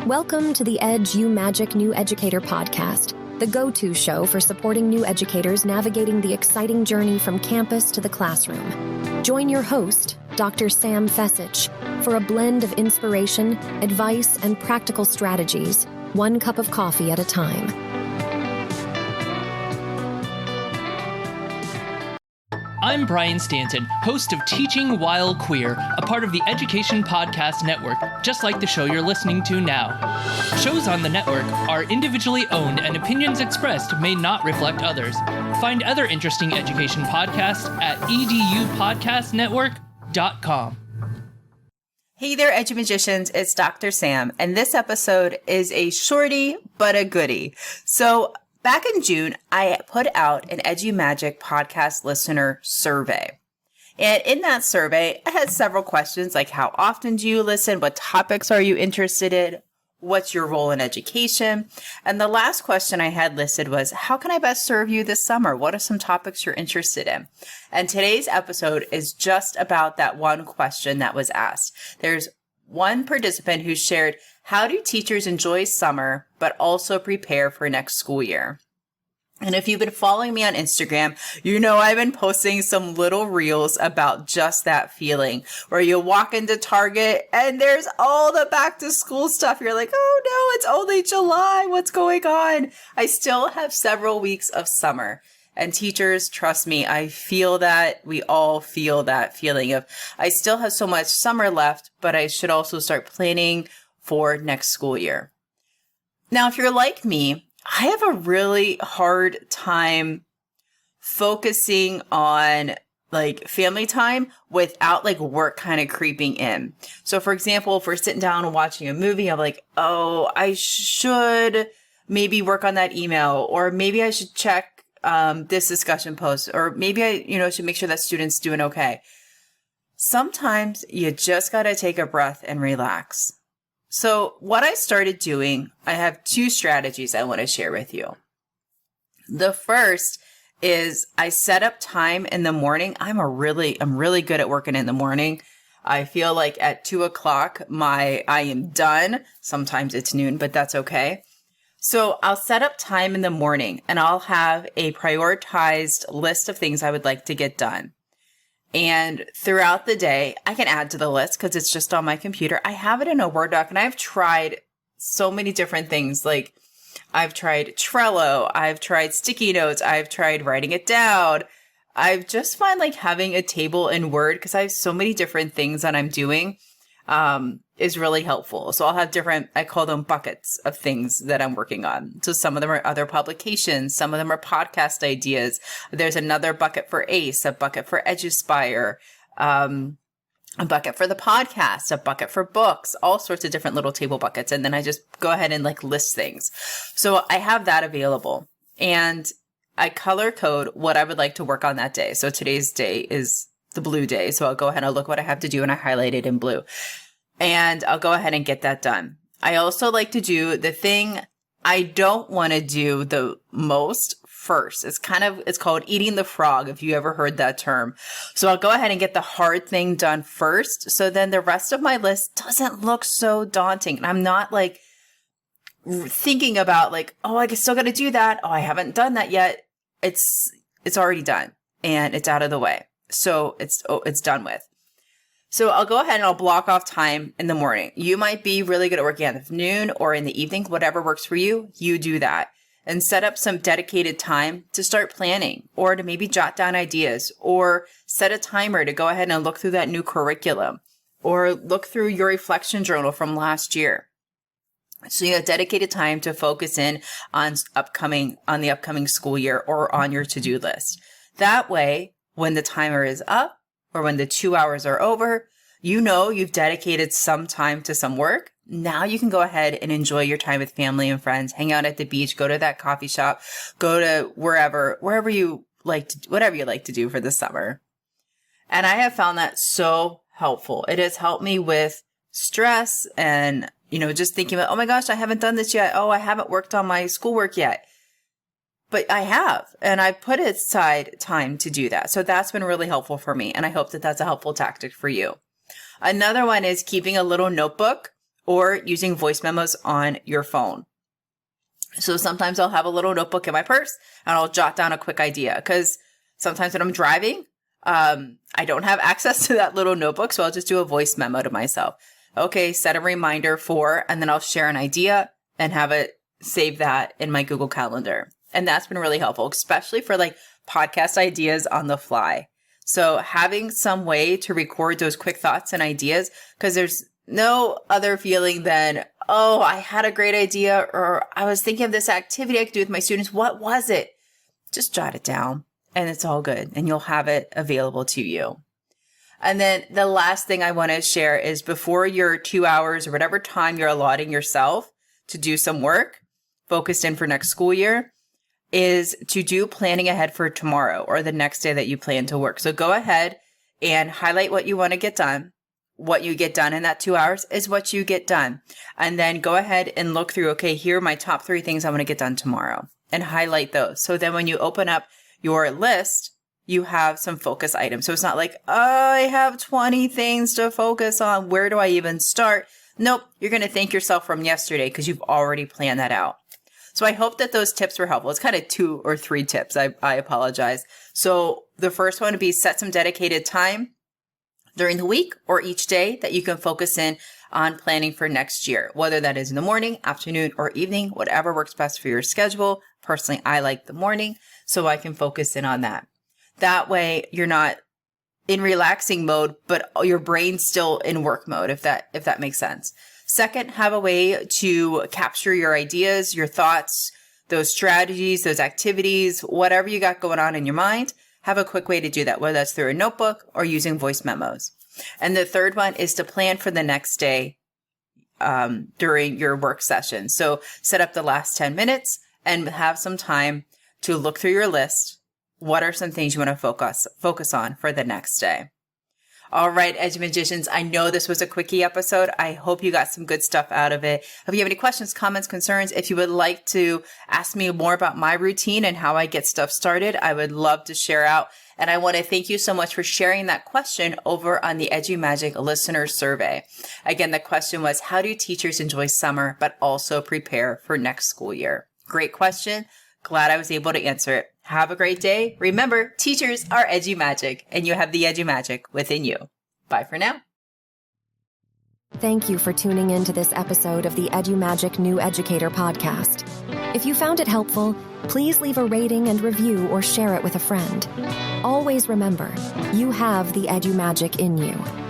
Welcome to the EduMagic New Educator Podcast, the go-to show for supporting new educators navigating the exciting journey from campus to the classroom. Join your host, Dr. Sam Fessich, for a blend of inspiration, advice, and practical strategies, one cup of coffee at a time. I'm Brian Stanton, host of Teaching While Queer, a part of the Education Podcast Network, just like the show you're listening to now. Shows on the network are individually owned and opinions expressed may not reflect others. Find other interesting education podcasts at edupodcastnetwork.com. Hey there, EduMagicians, it's Dr. Sam, and this episode is a shorty but a goodie. So back in June, I put out an EduMagic Podcast listener survey. And in that survey, I had several questions like how often do you listen? What topics are you interested in? What's your role in education? And the last question I had listed was, how can I best serve you this summer? What are some topics you're interested in? And today's episode is just about that one question that was asked. There's one participant who shared, how do teachers enjoy summer, but also prepare for next school year? And if you've been following me on Instagram, you know I've been posting some little reels about just that feeling where you walk into Target and there's all the back to school stuff. You're like, oh no, it's only July. What's going on? I still have several weeks of summer. And teachers, trust me, I feel that. We all feel that feeling of, I still have so much summer left, but I should also start planning for next school year. Now, if you're like me, I have a really hard time focusing on like family time without like work kind of creeping in. So for example, if we're sitting down and watching a movie, I'm like, oh, I should maybe work on that email, or maybe I should check this discussion post, or maybe I, should make sure that student's doing okay. Sometimes you just got to take a breath and relax. So what I started doing, I have two strategies I want to share with you. The first is I set up time in the morning. I'm really good at working in the morning. I feel like at 2:00, I am done. Sometimes it's noon, but that's okay. So I'll set up time in the morning and I'll have a prioritized list of things I would like to get done. And throughout the day, I can add to the list because it's just on my computer. I have it in a Word doc and I've tried so many different things. Like I've tried Trello, I've tried sticky notes, I've tried writing it down. I've just find like having a table in Word, because I have so many different things that I'm doing, is really helpful. So I'll have different, I call them buckets of things that I'm working on. So some of them are other publications. Some of them are podcast ideas. There's another bucket for ACE, a bucket for EduSpire, a bucket for the podcast, a bucket for books, all sorts of different little table buckets. And then I just go ahead and like list things. So I have that available, and I color code what I would like to work on that day. So today's day is the blue day. So I'll go ahead and look what I have to do and I highlight it in blue. And I'll go ahead and get that done. I also like to do the thing I don't want to do the most first. It's called eating the frog, if you ever heard that term. So I'll go ahead and get the hard thing done first. So then the rest of my list doesn't look so daunting. And I'm not like thinking about like, oh, I still got to do that. Oh, I haven't done that yet. It's already done and it's out of the way. So it's done with. So I'll go ahead and I'll block off time in the morning. You might be really good at working in the afternoon or in the evening, whatever works for you, you do that. And set up some dedicated time to start planning, or to maybe jot down ideas, or set a timer to go ahead and look through that new curriculum, or look through your reflection journal from last year. So you have dedicated time to focus in on the upcoming school year or on your to-do list. That way, when the timer is up, or when the 2 hours are over, you've dedicated some time to some work. Now you can go ahead and enjoy your time with family and friends, hang out at the beach, go to that coffee shop, go to wherever you like to, whatever you like to do for the summer. And I have found that so helpful. It has helped me with stress and, just thinking about, oh my gosh, I haven't done this yet. Oh, I haven't worked on my schoolwork yet. But I have, and I put aside time to do that. So that's been really helpful for me. And I hope that that's a helpful tactic for you. Another one is keeping a little notebook or using voice memos on your phone. So sometimes I'll have a little notebook in my purse and I'll jot down a quick idea, because sometimes when I'm driving, I don't have access to that little notebook. So I'll just do a voice memo to myself. Okay, set a reminder for, and then I'll share an idea and have it save that in my Google Calendar. And that's been really helpful, especially for like podcast ideas on the fly. So having some way to record those quick thoughts and ideas, because there's no other feeling than, oh, I had a great idea, or I was thinking of this activity I could do with my students. What was it? Just jot it down and it's all good, and you'll have it available to you. And then the last thing I want to share is, before your 2 hours or whatever time you're allotting yourself to do some work focused in for next school year, is to do planning ahead for tomorrow or the next day that you plan to work. So go ahead and highlight what you want to get done. What you get done in that 2 hours is what you get done. And then go ahead and look through, okay, here are my top 3 things I want to get done tomorrow, and highlight those. So then when you open up your list, you have some focus items. So it's not like, oh, I have 20 things to focus on. Where do I even start? Nope. You're going to thank yourself from yesterday because you've already planned that out. So I hope that those tips were helpful. It's kind of 2 or 3 tips. I apologize. So the first one would be, set some dedicated time during the week or each day that you can focus in on planning for next year, whether that is in the morning, afternoon, or evening, whatever works best for your schedule. Personally, I like the morning, so I can focus in on that. That way you're not in relaxing mode, but your brain's still in work mode, if that makes sense. Second, have a way to capture your ideas, your thoughts, those strategies, those activities, whatever you got going on in your mind. Have a quick way to do that, whether that's through a notebook or using voice memos. And the third one is to plan for the next day during your work session. So set up the last 10 minutes and have some time to look through your list. What are some things you want to focus on for the next day? All right, EduMagicians, I know this was a quickie episode. I hope you got some good stuff out of it. If you have any questions, comments, concerns, if you would like to ask me more about my routine and how I get stuff started, I would love to share out. And I want to thank you so much for sharing that question over on the EduMagic listener survey. Again, the question was, how do teachers enjoy summer but also prepare for next school year? Great question. Glad I was able to answer it. Have a great day. Remember, teachers are EduMagic, and you have the EduMagic within you. Bye for now. Thank you for tuning in to this episode of the EduMagic New Educator Podcast. If you found it helpful, please leave a rating and review or share it with a friend. Always remember, you have the EduMagic in you.